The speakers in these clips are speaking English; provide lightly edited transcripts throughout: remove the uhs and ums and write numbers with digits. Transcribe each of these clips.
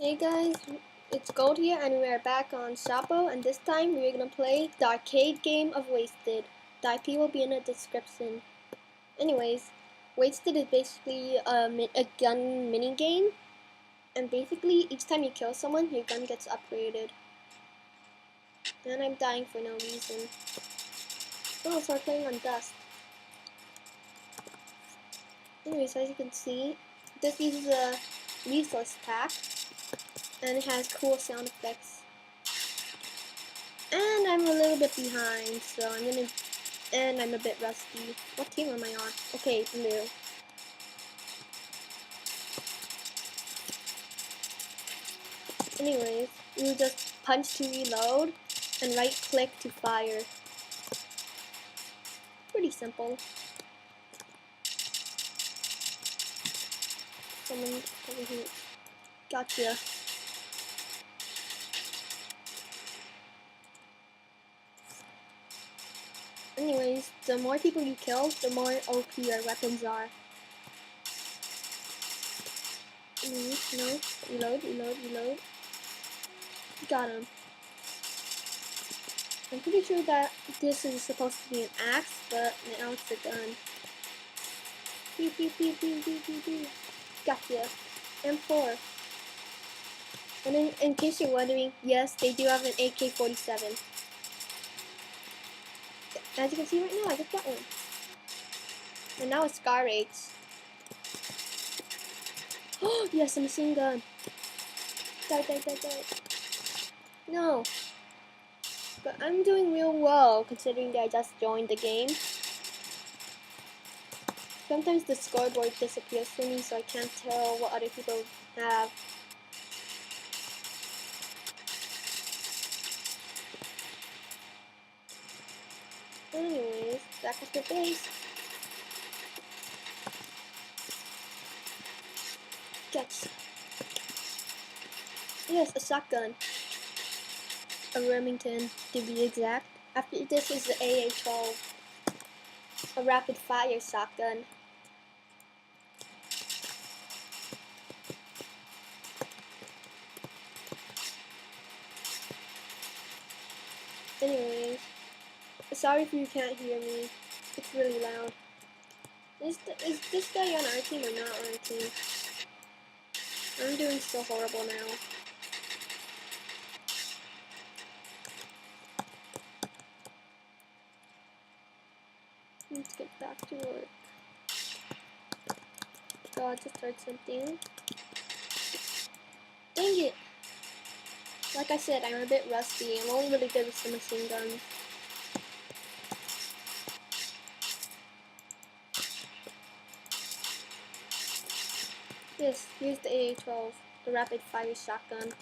Hey guys, it's Gold here and we are back on Shoppo, and this time we're gonna play the arcade game of Wasted. The IP will be in the description. Anyways, Wasted is basically a gun mini game, and basically each time you kill someone, your gun gets upgraded. And I'm dying for no reason. Oh, so we're playing on Dust. Anyways, as you can see, this uses a resource pack, and it has cool sound effects. And I'm a little bit behind, so and I'm a bit rusty. What team am I on? Okay, blue. Anyways, you just punch to reload, and right click to fire. Pretty simple. Someone over here. Gotcha. Anyways, the more people you kill, the more OP your weapons are. No, reload. Got him. I'm pretty sure that this is supposed to be an axe, but now it's a gun. Pew pew pew pew pew pew pew. Gotcha. M4. And in case you're wondering, yes, they do have an AK-47. As you can see right now, I just got one. And now it's Scar Rates. Oh, yes, a machine gun. Die. No. But I'm doing real well, considering that I just joined the game. Sometimes the scoreboard disappears for me, so I can't tell what other people have. Anyways, back at the base. Catch. Yes, a shotgun. A Remington, to be exact. After this is the AA-12. A rapid fire shotgun. Anyways, sorry if you can't hear me. It's really loud. Is this guy on our team or not on our team? I'm doing so horrible now. Let's get back to work. God, just heard something. Dang it! Like I said, I'm a bit rusty. I'm only really good with the machine guns. Yes, here's the AA-12, the rapid fire shotgun.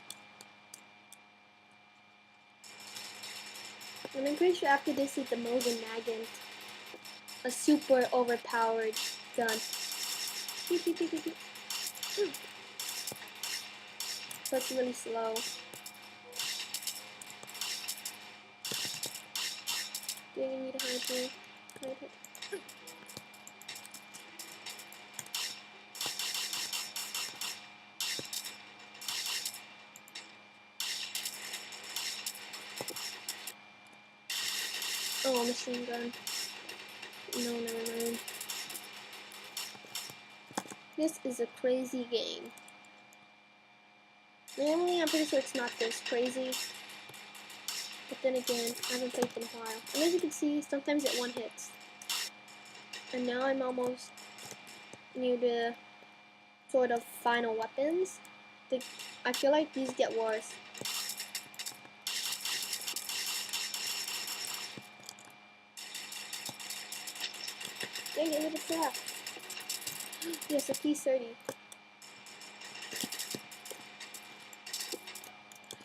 And I'm pretty sure after this is the Mosin Nagant, a super overpowered gun. So it's really slow. Do you need to hide me? Oh, machine gun. No, never mind. This is a crazy game. Normally, I'm pretty sure it's not this crazy. But then again, I haven't played in a while. And as you can see, sometimes it one hits. And now I'm almost near the sort of final weapons. I feel like these get worse. Dang it, with a trap. Yes, a P30.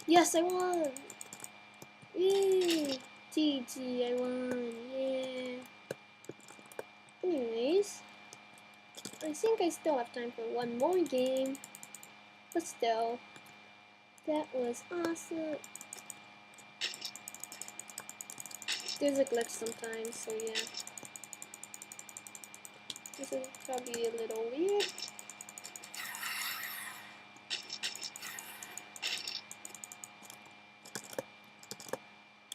Yes, I won! Yay! GG, I won! Yeah! Anyways, I think I still have time for one more game. But still, that was awesome. There's a glitch sometimes, so yeah. This is probably a little weird.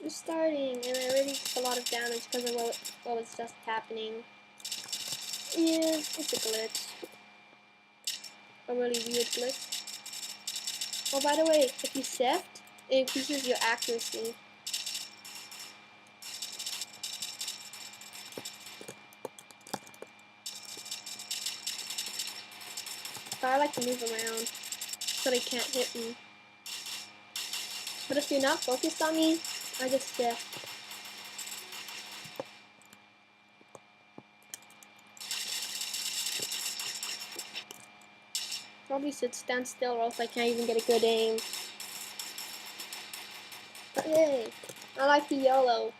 You're starting, and I already took a lot of damage because of what was just happening. Yeah, it's a glitch. A really weird glitch. Oh, by the way, if you shift, it increases your accuracy. So I like to move around so they can't hit me. But if you're not focused on me, I just shift. Probably should stand still or else I can't even get a good aim. But yay! I like the YOLO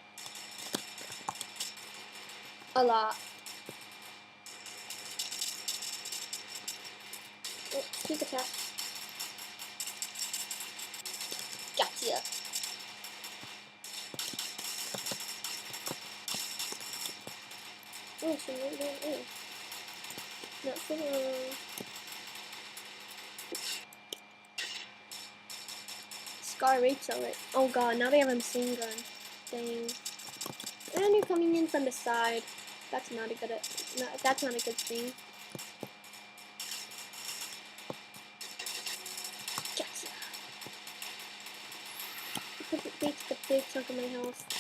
a lot. Oh, sneak attack. Gotcha. Oh, so not for long. Scar Rachel it. Oh god, now they have a machine gun. Dang. And you're coming in from the side. That's not a good. That's not a good thing. Gotcha. They took a big chunk of my health.